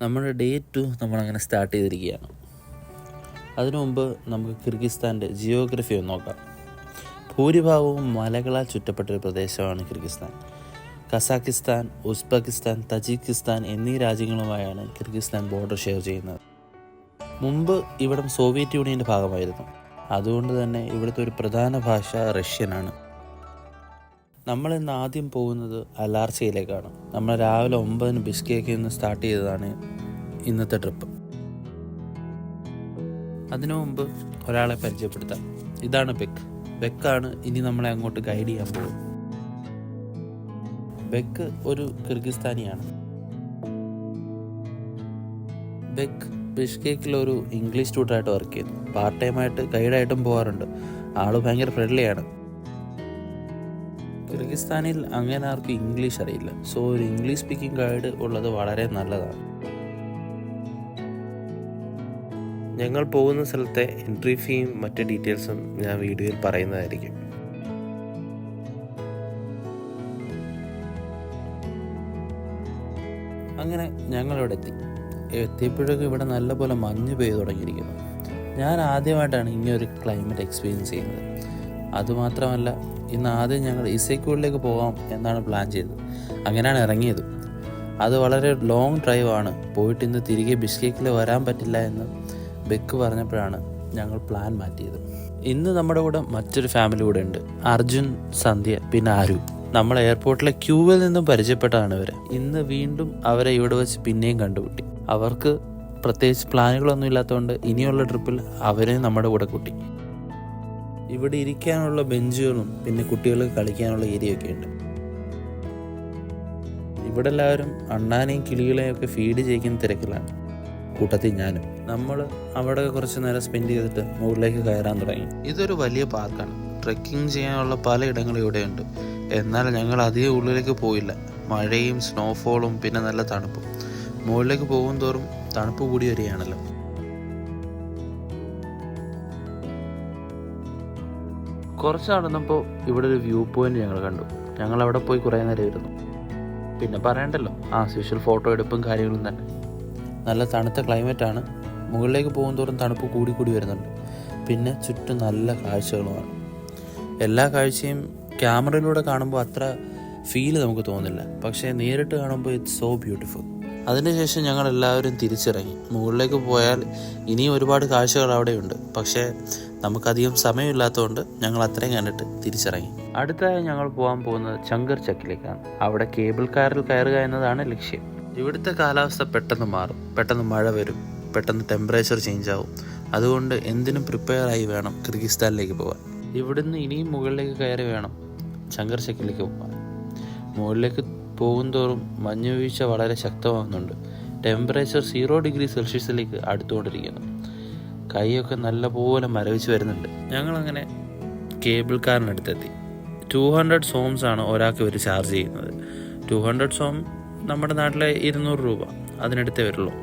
നമ്മുടെ ഡേ 2 നമ്മളങ്ങനെ സ്റ്റാർട്ട് ചെയ്തിരിക്കുകയാണ്. അതിനു മുമ്പ് നമുക്ക് കിർഗിസ്ഥാൻ്റെ ജിയോഗ്രഫി ഒന്ന് നോക്കാം. ഭൂരിഭാഗവും മലകളാൽ ചുറ്റപ്പെട്ടൊരു പ്രദേശമാണ് കിർഗിസ്ഥാൻ. കസാക്കിസ്ഥാൻ, ഉസ്ബെക്കിസ്ഥാൻ, തജിക്കിസ്ഥാൻ എന്നീ രാജ്യങ്ങളുമായാണ് കിർഗിസ്ഥാൻ ബോർഡർ ഷെയർ ചെയ്യുന്നത്. മുമ്പ് ഇവിടം സോവിയറ്റ് യൂണിയൻ്റെ ഭാഗമായിരുന്നു. അതുകൊണ്ട് തന്നെ ഇവിടുത്തെ ഒരു പ്രധാന ഭാഷ റഷ്യനാണ്. നമ്മൾ ഇന്ന് ആദ്യം പോകുന്നത് അലാർച്ചയിലേക്കാണ്. നമ്മൾ രാവിലെ 9 ബിഷ്കേക്കിൽ നിന്ന് സ്റ്റാർട്ട് ചെയ്തതാണ് ഇന്നത്തെ ട്രിപ്പ്. അതിനു മുമ്പ് ഒരാളെ പരിചയപ്പെടുത്താം. ഇതാണ് ബെക്കാണ് ഇനി നമ്മളെ അങ്ങോട്ട് ഗൈഡ് ചെയ്യാൻ പോകും. ബെക്ക് ഒരു കിർഗിസ്ഥാനിയാണ്. ബെക്ക് ബിഷ്കേക്കിലൊരു ഇംഗ്ലീഷ് ട്യൂട്ടറായിട്ട് വർക്ക് ചെയ്യുന്നു. പാർട്ട് ടൈമായിട്ട് ഗൈഡായിട്ടും പോകാറുണ്ട്. ആള് ഭയങ്കര ഫ്രണ്ട്ലിയാണ്. കിർഗിസ്ഥാനിൽ അങ്ങനെ ആർക്കും ഇംഗ്ലീഷ് അറിയില്ല. സോ ഒരു ഇംഗ്ലീഷ് സ്പീക്കിംഗ് ഗൈഡ് ഉള്ളത് വളരെ നല്ലതാണ്. ഞങ്ങൾ പോകുന്ന സ്ഥലത്തെ എൻട്രി ഫീയും മറ്റ് ഡീറ്റെയിൽസും ഞാൻ വീഡിയോയിൽ പറയുന്നതായിരിക്കും. അങ്ങനെ ഞങ്ങളിവിടെ എത്തിയപ്പോഴേക്കും ഇവിടെ നല്ലപോലെ മഞ്ഞ് പെയ്തു തുടങ്ങിയിരിക്കുന്നു. ഞാൻ ആദ്യമായിട്ടാണ് ഇങ്ങനൊരു ക്ലൈമറ്റ് എക്സ്പീരിയൻസ് ചെയ്യുന്നത്. അതുമാത്രമല്ല, ഇന്ന് ആദ്യം ഞങ്ങൾ ഇസൈക്കൂളിലേക്ക് പോകാം എന്നാണ് പ്ലാൻ ചെയ്തത്. അങ്ങനെയാണ് ഇറങ്ങിയത്. അത് വളരെ ലോങ് ഡ്രൈവാണ്. പോയിട്ട് ഇന്ന് തിരികെ ബിഷ്കേക്കിൽ വരാൻ പറ്റില്ല എന്ന് ബെക്ക് പറഞ്ഞപ്പോഴാണ് ഞങ്ങൾ പ്ലാൻ മാറ്റിയത്. ഇന്ന് നമ്മുടെ കൂടെ മറ്റൊരു ഫാമിലി കൂടെ ഉണ്ട്. അർജുൻ, സന്ധ്യ, പിന്നെ ആരു. നമ്മൾ എയർപോർട്ടിലെ ക്യൂവിൽ നിന്നും പരിചയപ്പെട്ടതാണ് ഇവർ. ഇന്ന് വീണ്ടും അവരെ ഇവിടെ വെച്ച് പിന്നെയും കണ്ടുമുട്ടി. അവർക്ക് പ്രത്യേകിച്ച് പ്ലാനുകളൊന്നും ഇല്ലാത്തതുകൊണ്ട് ഇനിയുള്ള ട്രിപ്പിൽ അവരെ നമ്മുടെ കൂടെ കൂട്ടി. ഇവിടെ ഇരിക്കാനുള്ള ബെഞ്ചുകളും പിന്നെ കുട്ടികൾക്ക് കളിക്കാനുള്ള ഏരിയയൊക്കെ ഉണ്ട്. ഇവിടെ എല്ലാവരും അണ്ണാനെയും കിളികളെയും ഒക്കെ ഫീഡ് ചെയ്യിക്കുന്ന തിരക്കിലാണ്. കൂട്ടത്തിൽ ഞാനും. നമ്മൾ അവിടെ കുറച്ച് നേരം സ്പെൻഡ് ചെയ്തിട്ട് മുകളിലേക്ക് കയറാൻ തുടങ്ങി. ഇതൊരു വലിയ പാർക്കാണ്. ട്രെക്കിംഗ് ചെയ്യാനുള്ള പല ഇടങ്ങളും ഇവിടെയുണ്ട്. എന്നാൽ ഞങ്ങൾ അധികം ഉള്ളിലേക്ക് പോയില്ല. മഴയും സ്നോഫോളും പിന്നെ നല്ല തണുപ്പും. മുകളിലേക്ക് പോകും തോറും തണുപ്പ് കൂടി വരികയാണല്ലോ. കുറച്ച് നടന്നപ്പോൾ ഇവിടെ ഒരു വ്യൂ പോയിന്റ് ഞങ്ങൾ കണ്ടു. ഞങ്ങൾ അവിടെ പോയി കുറേ നേരം ഇരുന്നു. പിന്നെ പറയണ്ടല്ലോ, യൂഷ്വൽ ഫോട്ടോ എടുപ്പും കാര്യങ്ങളും തന്നെ. നല്ല തണുത്ത ക്ലൈമറ്റാണ്. മുകളിലേക്ക് പോകുന്തോറും തണുപ്പ് കൂടി വരുന്നുണ്ട്. പിന്നെ ചുറ്റും നല്ല കാഴ്ചകളുമാണ്. എല്ലാ കാഴ്ചയും ക്യാമറയിലൂടെ കാണുമ്പോൾ അത്ര ഫീൽ നമുക്ക് തോന്നില്ല. പക്ഷേ നേരിട്ട് കാണുമ്പോൾ ഇറ്റ്സ് സോ ബ്യൂട്ടിഫുൾ. അതിനുശേഷം ഞങ്ങൾ എല്ലാവരും തിരിച്ചിറങ്ങി. മുകളിലേക്ക് പോയാൽ ഇനിയും ഒരുപാട് കാഴ്ചകൾ അവിടെയുണ്ട്. പക്ഷേ നമുക്കധികം സമയമില്ലാത്തതുകൊണ്ട് ഞങ്ങൾ അത്രയും കണ്ടിട്ട് തിരിച്ചിറങ്ങി. അടുത്തായി ഞങ്ങൾ പോകാൻ പോകുന്നത് ചങ്കർ ചക്കിലേക്കാണ്. അവിടെ കേബിൾ കാറിൽ കയറുക എന്നതാണ് ലക്ഷ്യം. ഇവിടുത്തെ കാലാവസ്ഥ പെട്ടെന്ന് മാറും. പെട്ടെന്ന് മഴ വരും. പെട്ടെന്ന് ടെമ്പറേച്ചർ ചേഞ്ച് ആവും. അതുകൊണ്ട് എന്തിനും പ്രിപ്പയർ ആയി വേണം കിർഗിസ്ഥാനിലേക്ക് പോകാൻ. ഇവിടുന്ന് ഇനിയും മുകളിലേക്ക് കയറി വേണം ചങ്കർ ചക്കിലേക്ക് പോകാൻ. മുകളിലേക്ക് പോകുന്തോറും മഞ്ഞുവീഴ്ച വളരെ ശക്തമാകുന്നുണ്ട്. Temperature 0 degree സെൽഷ്യസിലേക്ക് അടുത്തുകൊണ്ടിരിക്കുന്നു. കൈയൊക്കെ നല്ലപോലെ മരവിച്ച് വരുന്നുണ്ട്. ഞങ്ങളങ്ങനെ കേബിൾ കാറിനടുത്തെത്തി. 200 സോംസ് ആണ് ഒരാൾക്ക് ഇവർ ചാർജ് ചെയ്യുന്നത്. 200 സോം നമ്മുടെ നാട്ടിലെ 200 രൂപ അതിനടുത്തേ വരുള്ളൂ.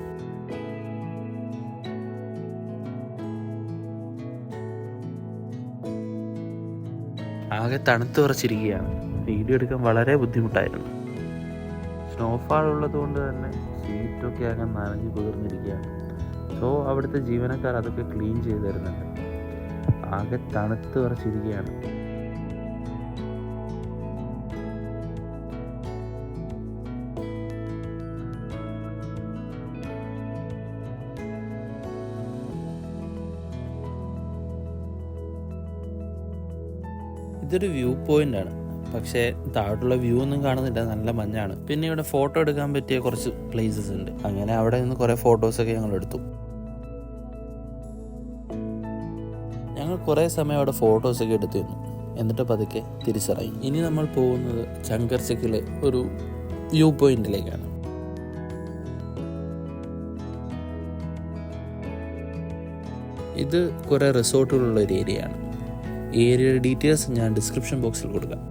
ആകെ തണുത്ത് വിറച്ചിരിക്കുകയാണ്. വീഡിയോ എടുക്കാൻ വളരെ ബുദ്ധിമുട്ടായിരുന്നു. സ്നോഫാൾ ഉള്ളത് കൊണ്ട് തന്നെ സീറ്റൊക്കെ ആകെ നനഞ്ഞു കുതിർന്നിരിക്കുകയാണ്. സോ അവിടുത്തെ ജീവനക്കാർ അതൊക്കെ ക്ലീൻ ചെയ്ത് തരുന്നുണ്ട്. ആകെ തണുത്ത് വിറച്ചിരിക്കുകയാണ്. ഇതൊരു വ്യൂ പോയിന്റ് ആണ്. പക്ഷേ താഴോട്ടുള്ള വ്യൂ ഒന്നും കാണുന്നില്ല. നല്ല മഞ്ഞാണ്. പിന്നെ ഇവിടെ ഫോട്ടോ എടുക്കാൻ പറ്റിയ കുറച്ച് പ്ലേസസ് ഉണ്ട്. അങ്ങനെ അവിടെ നിന്ന് കുറേ ഫോട്ടോസൊക്കെ ഞങ്ങൾ എടുത്തു. ഞങ്ങൾ കുറേ സമയം അവിടെ ഫോട്ടോസൊക്കെ എടുത്തു നിന്നു. എന്നിട്ട് പതുക്കെ തിരിച്ചിറങ്ങി. ഇനി നമ്മൾ പോകുന്നത് ചങ്കർ ചക്കിലെ ഒരു വ്യൂ പോയിന്റിലേക്കാണ്. ഇത് കുറേ റിസോർട്ടുകളുള്ള ഒരു ഏരിയയാണ്. ഈ ഏരിയയുടെ ഡീറ്റെയിൽസ് ഞാൻ ഡിസ്ക്രിപ്ഷൻ ബോക്സിൽ കൊടുക്കാം.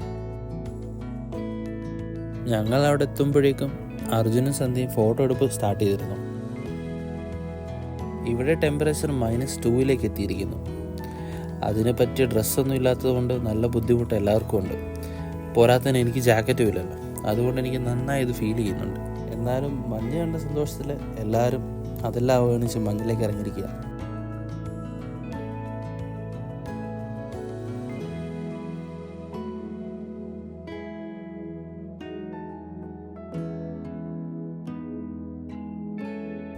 ഞങ്ങൾ അവിടെ എത്തുമ്പോഴേക്കും അർജുനും സന്ധ്യയും ഫോട്ടോ എടുപ്പ് സ്റ്റാർട്ട് ചെയ്തിരുന്നു. ഇവിടെ ടെമ്പറേച്ചർ -2 എത്തിയിരിക്കുന്നു. അതിനെ പറ്റിയ ഡ്രസ്സൊന്നും ഇല്ലാത്തത് കൊണ്ട് നല്ല ബുദ്ധിമുട്ട് എല്ലാവർക്കും ഉണ്ട്. പോരാത്തതിന് എനിക്ക് ജാക്കറ്റും ഇല്ലല്ലോ. അതുകൊണ്ട് എനിക്ക് നന്നായി ഇത് ഫീൽ ചെയ്യുന്നുണ്ട്. എന്നാലും മഞ്ഞ് കണ്ട സന്തോഷത്തിൽ എല്ലാവരും അതെല്ലാം അവഗണിച്ച് മഞ്ഞിലേക്ക് ഇറങ്ങിയിരിക്കുക.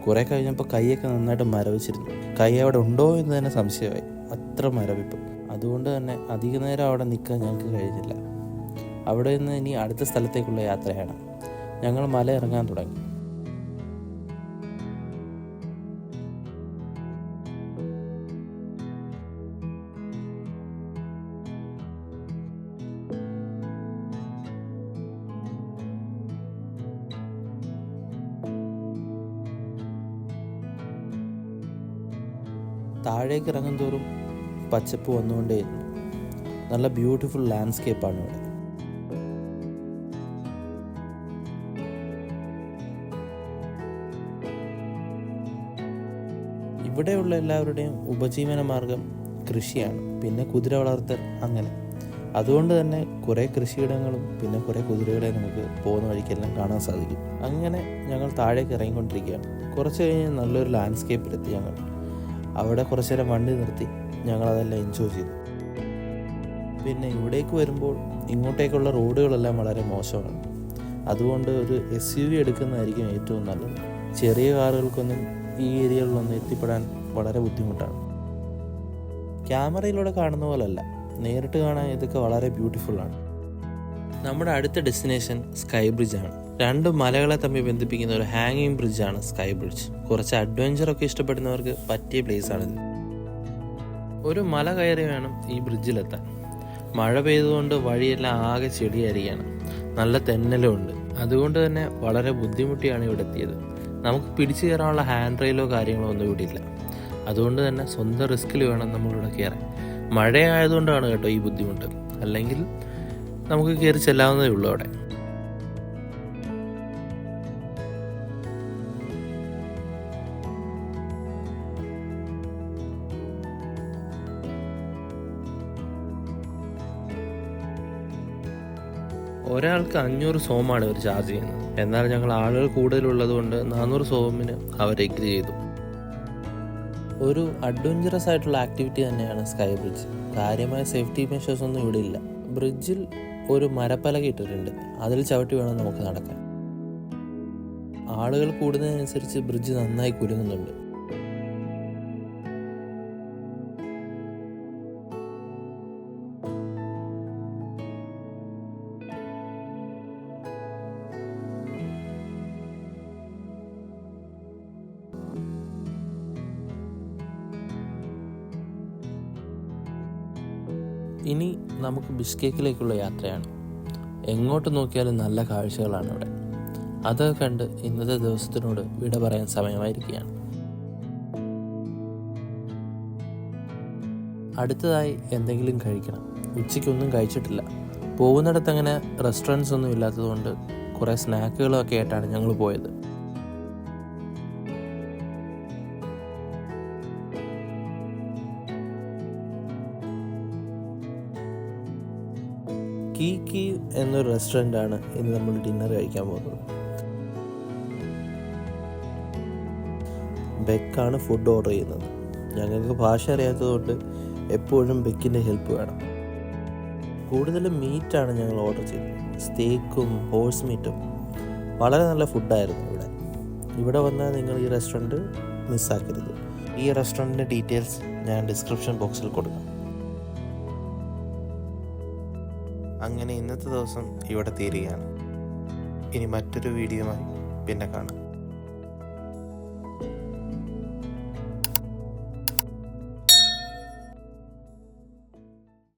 കുറേ കഴിഞ്ഞപ്പോൾ കൈയൊക്കെ നന്നായിട്ട് മരവിച്ചിരുന്നു. കൈ അവിടെ ഉണ്ടോ എന്ന് തന്നെ സംശയമായി, അത്ര മരവിപ്പ്. അതുകൊണ്ട് തന്നെ അധിക നേരം അവിടെ നിൽക്കാൻ ഞങ്ങൾക്ക് കഴിഞ്ഞില്ല. അവിടെ നിന്ന് ഇനി അടുത്ത സ്ഥലത്തേക്കുള്ള യാത്രയാണ്. ഞങ്ങൾ മല ഇറങ്ങാൻ തുടങ്ങി. താഴേക്ക് ഇറങ്ങും തോറും പച്ചപ്പ് വന്നുകൊണ്ടേയിരുന്നു. നല്ല ബ്യൂട്ടിഫുൾ ലാൻഡ്സ്കേപ്പാണ് ഇവിടെ. ഇവിടെയുള്ള എല്ലാവരുടെയും ഉപജീവന മാർഗം കൃഷിയാണ്, പിന്നെ കുതിര വളർത്തൽ. അങ്ങനെ അതുകൊണ്ട് തന്നെ കുറേ കൃഷിയിടങ്ങളും പിന്നെ കുറേ കുതിരകളെ നമുക്ക് പോകുന്ന വഴിക്കെല്ലാം കാണാൻ സാധിക്കും. അങ്ങനെ ഞങ്ങൾ താഴേക്ക് ഇറങ്ങിക്കൊണ്ടിരിക്കുകയാണ്. കുറച്ച് കഴിഞ്ഞ് നല്ലൊരു ലാൻഡ്സ്കേപ്പിലെത്തി. ഞങ്ങൾ അവിടെ കുറച്ച് നേരം വണ്ടി നിർത്തി ഞങ്ങളതെല്ലാം എൻജോയ് ചെയ്തു. പിന്നെ ഇവിടേക്ക് വരുമ്പോൾ ഇങ്ങോട്ടേക്കുള്ള റോഡുകളെല്ലാം വളരെ മോശമാണ്. അതുകൊണ്ട് ഒരു SUV എടുക്കുന്നതായിരിക്കും ഏറ്റവും നല്ലത്. ചെറിയ കാറുകൾക്കൊന്നും ഈ ഏരിയകളിലൊന്നും എത്തിപ്പെടാൻ വളരെ ബുദ്ധിമുട്ടാണ്. ക്യാമറയിലൂടെ കാണുന്ന പോലല്ല, നേരിട്ട് കാണാൻ ഇതൊക്കെ വളരെ ബ്യൂട്ടിഫുള്ളാണ്. നമ്മുടെ അടുത്ത ഡെസ്റ്റിനേഷൻ സ്കൈ ബ്രിഡ്ജാണ്. രണ്ട് മലകളെ തമ്മിൽ ബന്ധിപ്പിക്കുന്ന ഒരു ഹാങ്ങിങ് ബ്രിഡ്ജാണ് സ്കൈ ബ്രിഡ്ജ്. കുറച്ച് അഡ്വഞ്ചറൊക്കെ ഇഷ്ടപ്പെടുന്നവർക്ക് പറ്റിയ പ്ലേസാണിത്. ഒരു മല കയറി വേണം ഈ ബ്രിഡ്ജിലെത്താൻ. മഴ പെയ്തുകൊണ്ട് വഴിയെല്ലാം ആകെ ചെടിയായിരിക്കുകയാണ്, നല്ല തെന്നലും ഉണ്ട്. അതുകൊണ്ട് തന്നെ വളരെ ബുദ്ധിമുട്ടിയാണ് ഇവിടെ എത്തിയത്. നമുക്ക് പിടിച്ചു കയറാനുള്ള ഹാൻഡ് റെയിലോ കാര്യങ്ങളോ ഒന്നും ഇവിടെ ഇല്ല. അതുകൊണ്ട് തന്നെ സ്വന്തം റിസ്കിൽ വേണം നമ്മളിവിടെ കയറാൻ. മഴയായതുകൊണ്ടാണ് കേട്ടോ ഈ ബുദ്ധിമുട്ട്, അല്ലെങ്കിൽ നമുക്ക് കയറി ചെല്ലാവുന്നതേ ഉള്ളൂ അവിടെ. ഒരാൾക്ക് 500 സോമാണ് ഇവർ ചാർജ് ചെയ്യുന്നത്. എന്നാൽ ഞങ്ങൾ ആളുകൾ കൂടുതലുള്ളത് കൊണ്ട് 400 സോമിന് അവർ എഗ്രി ചെയ്തു. ഒരു അഡ്വഞ്ചറസ് ആയിട്ടുള്ള ആക്ടിവിറ്റി തന്നെയാണ് സ്കൈ ബ്രിഡ്ജ്. കാര്യമായ സേഫ്റ്റി മെഷേഴ്സ് ഒന്നും ഇവിടെ ഇല്ല. ബ്രിഡ്ജിൽ ഒരു മരപ്പലക ഇട്ടിട്ടുണ്ട്, അതിൽ ചവിട്ടി വേണം നമുക്ക് നടക്കാൻ. ആളുകൾ കൂടുന്നതിനനുസരിച്ച് ബ്രിഡ്ജ് നന്നായി കുലുങ്ങുന്നുണ്ട്. ഇനി നമുക്ക് ബിഷ്കേക്കിലേക്കുള്ള യാത്രയാണ്. എങ്ങോട്ട് നോക്കിയാലും നല്ല കാഴ്ചകളാണ് ഇവിടെ. അതൊക്കെ കണ്ട് ഇന്നത്തെ ദിവസത്തിനോട് വിട പറയാൻ സമയമായിരിക്കുകയാണ്. അടുത്തതായി എന്തെങ്കിലും കഴിക്കണം. ഉച്ചയ്ക്കൊന്നും കഴിച്ചിട്ടില്ല. പോകുന്നിടത്ത് അങ്ങനെ റെസ്റ്റോറൻറ്റ്സ് ഒന്നും ഇല്ലാത്തതുകൊണ്ട് കുറേ സ്നാക്കുകളൊക്കെ ആയിട്ടാണ് ഞങ്ങൾ പോയത്. കീ എന്നൊരു റെസ്റ്റോറൻ്റാണ് ഇന്ന് നമ്മൾ ഡിന്നർ കഴിക്കാൻ പോകുന്നത്. ബെക്കാണ് ഫുഡ് ഓർഡർ ചെയ്യുന്നത്. ഞങ്ങൾക്ക് ഭാഷ അറിയാത്തതുകൊണ്ട് എപ്പോഴും ബെക്കിൻ്റെ ഹെൽപ്പ് വേണം. കൂടുതലും മീറ്റാണ് ഞങ്ങൾ ഓർഡർ ചെയ്തത്. സ്റ്റേക്കും ഹോഴ്സ് മീറ്റും. വളരെ നല്ല ഫുഡായിരുന്നു ഇവിടെ. ഇവിടെ വന്നാൽ നിങ്ങൾ ഈ റെസ്റ്റോറൻറ്റ് മിസ്സാക്കരുത്. ഈ റെസ്റ്റോറൻറ്റിൻ്റെ ഡീറ്റെയിൽസ് ഞാൻ ഡിസ്ക്രിപ്ഷൻ ബോക്സിൽ കൊടുക്കാം. അങ്ങനെ ഇന്നത്തെ ദിവസം ഇവിടെ തീരുകയാണ്. ഇനി മറ്റൊരു വീഡിയോയുമായി പിന്നെ കാണാം.